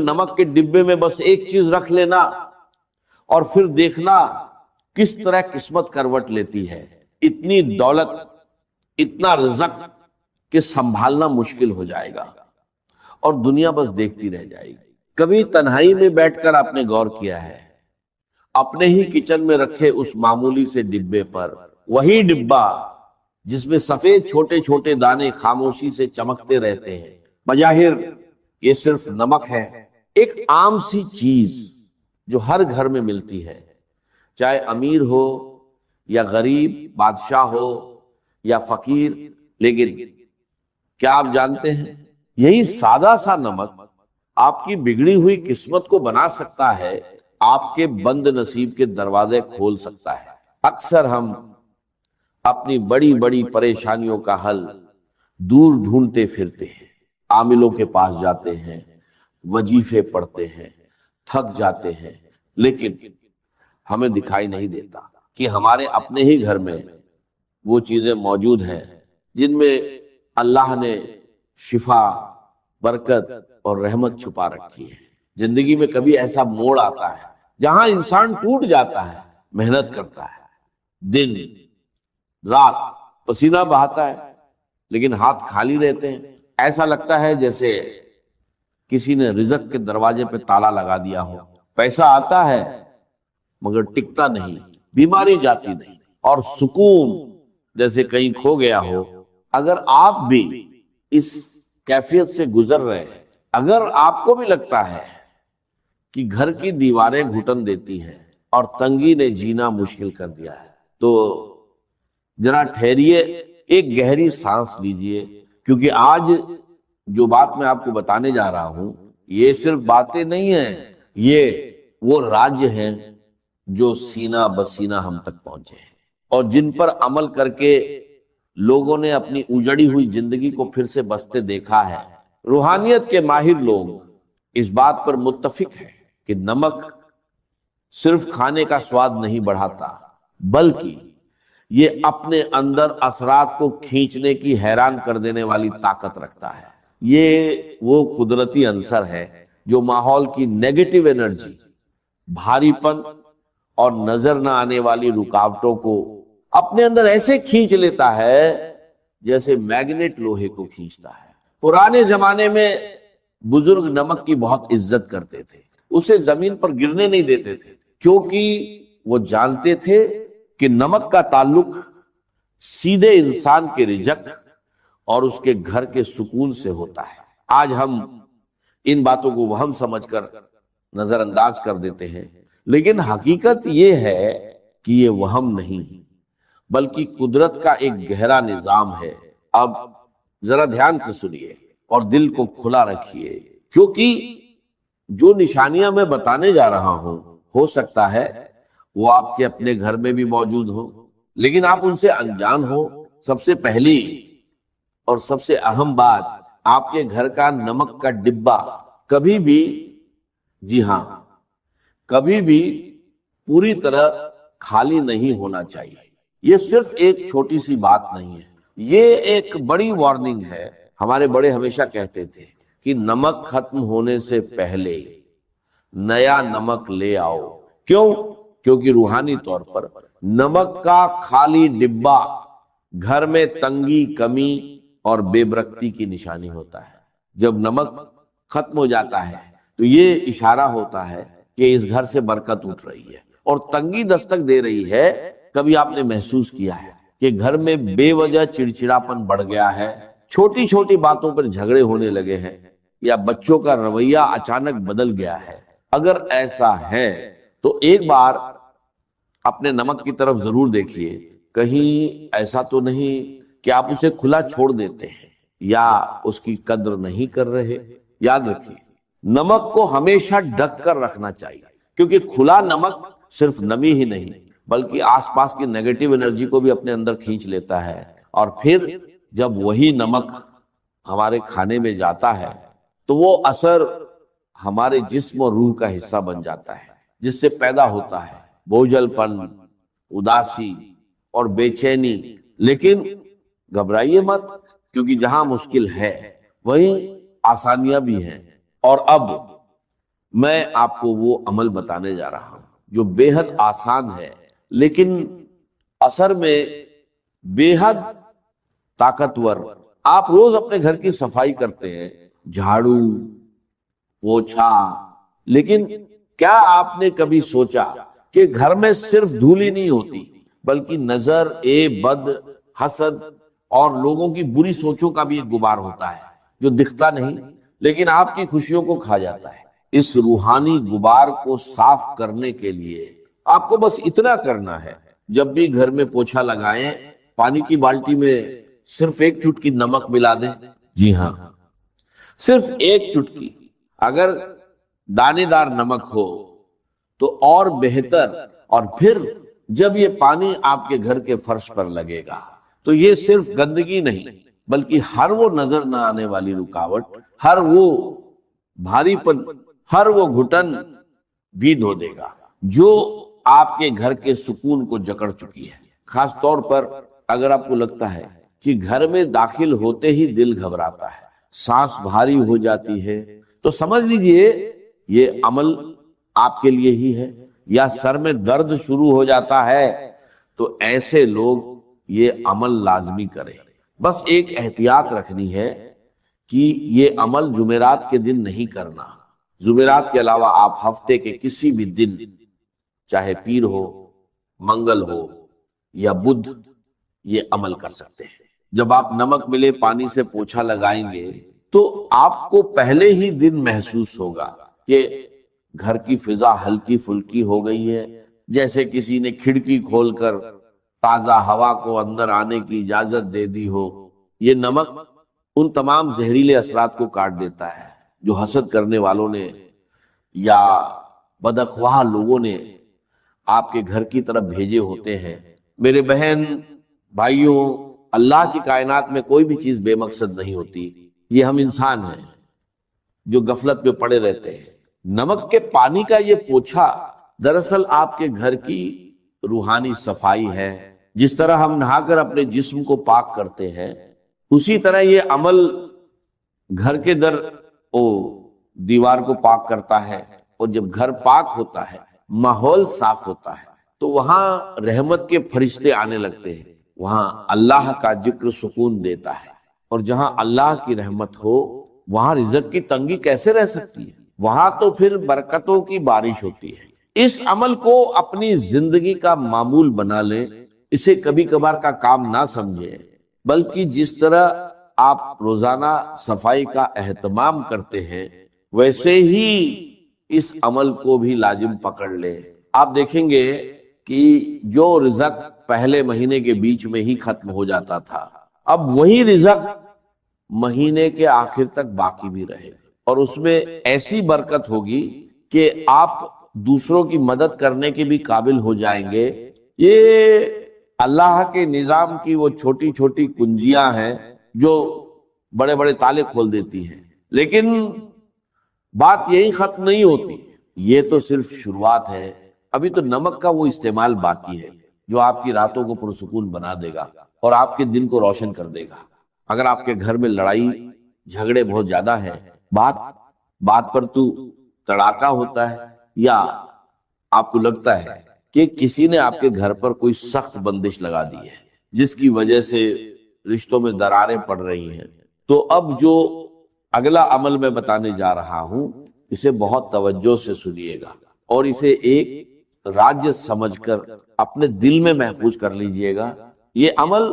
نمک کے ڈبے میں بس ایک چیز رکھ لینا اور پھر دیکھنا کس طرح قسمت کروٹ لیتی ہے. اتنی دولت، اتنا رزق کہ سنبھالنا مشکل ہو جائے گا اور دنیا بس دیکھتی رہ جائے گی. کبھی تنہائی میں بیٹھ کر آپ نے غور کیا ہے اپنے ہی کچن میں رکھے اس معمولی سے ڈبے پر، وہی ڈبہ جس میں سفید چھوٹے چھوٹے دانے خاموشی سے چمکتے رہتے ہیں، بظاہر یہ صرف نمک ہے، ایک عام سی چیز جو ہر گھر میں ملتی ہے، چاہے امیر ہو یا غریب، بادشاہ ہو یا فقیر. لیکن کیا آپ جانتے ہیں یہی سادہ سا نمک آپ کی بگڑی ہوئی قسمت کو بنا سکتا ہے، آپ کے بند نصیب کے دروازے کھول سکتا ہے. اکثر ہم اپنی بڑی بڑی پریشانیوں کا حل دور ڈھونڈتے پھرتے ہیں، عاملوں کے پاس جاتے ہیں، وظیفے پڑھتے ہیں، تھک جاتے ہیں، لیکن ہمیں دکھائی نہیں دیتا کہ ہمارے اپنے ہی گھر میں وہ چیزیں موجود ہیں جن میں اللہ نے شفا، برکت اور رحمت چھپا رکھی ہے. زندگی میں کبھی ایسا موڑ آتا ہے جہاں انسان ٹوٹ جاتا ہے، محنت کرتا ہے، دن رات پسینہ بہاتا ہے، لیکن ہاتھ خالی رہتے ہیں. ایسا لگتا ہے جیسے کسی نے رزق کے دروازے پہ تالا لگا دیا ہو. پیسہ آتا ہے مگر ٹکتا نہیں، بیماری جاتی نہیں، اور سکون جیسے کہیں کھو گیا ہو. اگر آپ بھی اس کیفیت سے گزر رہے ہیں، اگر آپ کو بھی لگتا ہے کہ گھر کی دیواریں گھٹن دیتی ہیں اور تنگی نے جینا مشکل کر دیا ہے، تو ذرا ٹھہریے، ایک گہری سانس لیجئے، کیونکہ آج جو بات میں آپ کو بتانے جا رہا ہوں یہ صرف باتیں نہیں ہیں، یہ وہ راج ہیں جو سینہ بسینہ ہم تک پہنچے ہیں اور جن پر عمل کر کے لوگوں نے اپنی اجڑی ہوئی زندگی کو پھر سے بستے دیکھا ہے. روحانیت کے ماہر لوگ اس بات پر متفق ہیں کہ نمک صرف کھانے کا سواد نہیں بڑھاتا، بلکہ یہ اپنے اندر اثرات کو کھینچنے کی حیران کر دینے والی طاقت رکھتا ہے. یہ وہ قدرتی عنصر ہے جو ماحول کی نیگیٹو انرجی، بھاری پن اور نظر نہ آنے والی رکاوٹوں کو اپنے اندر ایسے کھینچ لیتا ہے جیسے میگنیٹ لوہے کو کھینچتا ہے. پرانے زمانے میں بزرگ نمک کی بہت عزت کرتے تھے، اسے زمین پر گرنے نہیں دیتے تھے، کیونکہ وہ جانتے تھے کہ نمک کا تعلق سیدھے انسان کے رزق اور اس کے گھر کے سکون سے ہوتا ہے. آج ہم ان باتوں کو وہم سمجھ کر نظر انداز کر دیتے ہیں، لیکن حقیقت یہ ہے کہ یہ وہم نہیں بلکہ قدرت کا ایک گہرا نظام ہے. اب ذرا دھیان سے سنیے اور دل کو کھلا رکھیے، کیونکہ جو نشانیاں میں بتانے جا رہا ہوں ہو سکتا ہے وہ آپ کے اپنے گھر میں بھی موجود ہوں، لیکن آپ ان سے انجان ہو. سب سے پہلی اور سب سے اہم بات، آپ کے گھر کا نمک کا ڈبہ کبھی بھی، جی ہاں کبھی بھی پوری طرح خالی نہیں ہونا چاہیے. یہ صرف ایک چھوٹی سی بات نہیں ہے، یہ ایک بڑی وارننگ ہے. ہمارے بڑے ہمیشہ کہتے تھے کہ نمک ختم ہونے سے پہلے نیا نمک لے آؤ. کیوں؟ کیونکہ روحانی طور پر نمک کا خالی ڈبہ گھر میں تنگی، کمی اور بے برکتی کی نشانی ہوتا ہے. جب نمک ختم ہو جاتا ہے تو یہ اشارہ ہوتا ہے کہ اس گھر سے برکت اٹھ رہی ہے اور تنگی دستک دے رہی ہے. کبھی آپ نے محسوس کیا ہے کہ گھر میں بے وجہ چڑچڑاپن بڑھ گیا ہے، چھوٹی چھوٹی باتوں پر جھگڑے ہونے لگے ہیں، یا بچوں کا رویہ اچانک بدل گیا ہے؟ اگر ایسا ہے تو ایک بار اپنے نمک کی طرف ضرور دیکھیے، کہیں ایسا تو نہیں کہ آپ اسے کھلا چھوڑ دیتے ہیں یا اس کی قدر نہیں کر رہے. یاد رکھیے، نمک کو ہمیشہ ڈھک کر رکھنا چاہیے، کیونکہ کھلا نمک صرف نمی ہی نہیں بلکہ آس پاس کی نیگیٹو انرجی کو بھی اپنے اندر کھینچ لیتا ہے. اور پھر جب وہی نمک ہمارے کھانے میں جاتا ہے تو وہ اثر ہمارے جسم اور روح کا حصہ بن جاتا ہے، جس سے پیدا ہوتا ہے بوجھل پن، اداسی اور بے چینی. لیکن گھبرائیے مت، کیونکہ جہاں مشکل ہے وہیں آسانیاں بھی ہیں. اور اب میں آپ کو وہ عمل بتانے جا رہا ہوں جو بے حد آسان ہے لیکن اثر میں بے حد طاقتور۔ آپ روز اپنے گھر کی صفائی کرتے ہیں، جھاڑو، پوچھا، لیکن کیا آپ نے کبھی سوچا کہ گھر میں صرف دھول ہی نہیں ہوتی بلکہ نظر بد، حسد اور لوگوں کی بری سوچوں کا بھی ایک غبار ہوتا ہے جو دکھتا نہیں لیکن آپ کی خوشیوں کو کھا جاتا ہے۔ اس روحانی غبار کو صاف کرنے کے لیے آپ کو بس اتنا کرنا ہے، جب بھی گھر میں پوچھا لگائیں پانی کی بالٹی میں صرف ایک چٹکی نمک ملا دیں۔ جی ہاں، صرف ایک چٹکی۔ اگر دانے دار نمک ہو تو اور بہتر، اور پھر جب یہ پانی آپ کے گھر کے فرش پر لگے گا تو یہ صرف گندگی نہیں بلکہ ہر وہ نظر نہ آنے والی رکاوٹ، ہر وہ بھاری پن، ہر وہ گھٹن بھی دھو دے گا جو آپ کے گھر کے سکون کو جکڑ چکی ہے۔ خاص طور پر اگر آپ کو لگتا ہے کہ گھر میں داخل ہوتے ہی دل گھبراتا ہے، سانس بھاری ہو جاتی ہے، تو سمجھ لیجئے یہ عمل آپ کے لیے ہی ہے۔ یا سر میں درد شروع ہو جاتا ہے تو ایسے لوگ یہ عمل لازمی کریں۔ بس ایک احتیاط رکھنی ہے کہ یہ عمل جمعرات کے دن نہیں کرنا۔ جمعرات کے علاوہ آپ ہفتے کے کسی بھی دن، چاہے پیر ہو، منگل ہو یا بدھ، یہ عمل کر سکتے ہیں۔ جب آپ نمک ملے پانی سے پوچھا لگائیں گے تو آپ کو پہلے ہی دن محسوس ہوگا کہ گھر کی فضا ہلکی پھلکی ہو گئی ہے، جیسے کسی نے کھڑکی کھول کر تازہ ہوا کو اندر آنے کی اجازت دے دی ہو۔ یہ نمک ان تمام زہریلے اثرات کو کاٹ دیتا ہے جو حسد کرنے والوں نے یا بدخواہ لوگوں نے آپ کے گھر کی طرف بھیجے ہوتے ہیں۔ میرے بہن بھائیوں، اللہ کی کائنات میں کوئی بھی چیز بے مقصد نہیں ہوتی، یہ ہم انسان ہیں جو غفلت میں پڑے رہتے ہیں۔ نمک کے پانی کا یہ پوچھا دراصل آپ کے گھر کی روحانی صفائی ہے۔ جس طرح ہم نہا کر اپنے جسم کو پاک کرتے ہیں، اسی طرح یہ عمل گھر کے دیوار کو پاک کرتا ہے، اور جب گھر پاک ہوتا ہے، ماحول صاف ہوتا ہے، تو وہاں رحمت کے فرشتے آنے لگتے ہیں، وہاں اللہ کا ذکر سکون دیتا ہے، اور جہاں اللہ کی رحمت ہو وہاں رزق کی تنگی کیسے رہ سکتی ہے؟ وہاں تو پھر برکتوں کی بارش ہوتی ہے۔ اس عمل کو اپنی زندگی کا معمول بنا لیں، اسے کبھی کبھار کا کام نہ سمجھیں، بلکہ جس طرح آپ روزانہ صفائی کا اہتمام کرتے ہیں ویسے ہی اس عمل کو بھی لازم پکڑ لیں۔ آپ دیکھیں گے کہ جو رزق پہلے مہینے کے بیچ میں ہی ختم ہو جاتا تھا، اب وہی رزق مہینے کے آخر تک باقی بھی رہے، اور اس میں ایسی برکت ہوگی کہ آپ دوسروں کی مدد کرنے کے بھی قابل ہو جائیں گے۔ یہ اللہ کے نظام کی وہ چھوٹی چھوٹی کنجیاں ہیں جو بڑے بڑے تالے کھول دیتی ہیں، لیکن بات یہی ختم نہیں ہوتی، یہ تو صرف شروعات ہے۔ ابھی تو نمک کا وہ استعمال باقی ہے جو آپ کی راتوں کو پرسکون بنا دے گا اور آپ کے دن کو روشن کر دے گا۔ اگر آپ کے گھر میں لڑائی جھگڑے بہت زیادہ ہے، بات پر تو تڑاکا ہوتا ہے، یا آپ کو لگتا ہے کہ کسی نے آپ کے گھر پر کوئی سخت بندش لگا دی ہے جس کی وجہ سے رشتوں میں دراریں پڑ رہی ہیں، تو اب جو اگلا عمل میں بتانے جا رہا ہوں اسے بہت توجہ سے سنیے گا، اور اسے ایک راج سمجھ کر اپنے دل میں محفوظ کر لیجئے گا۔ یہ عمل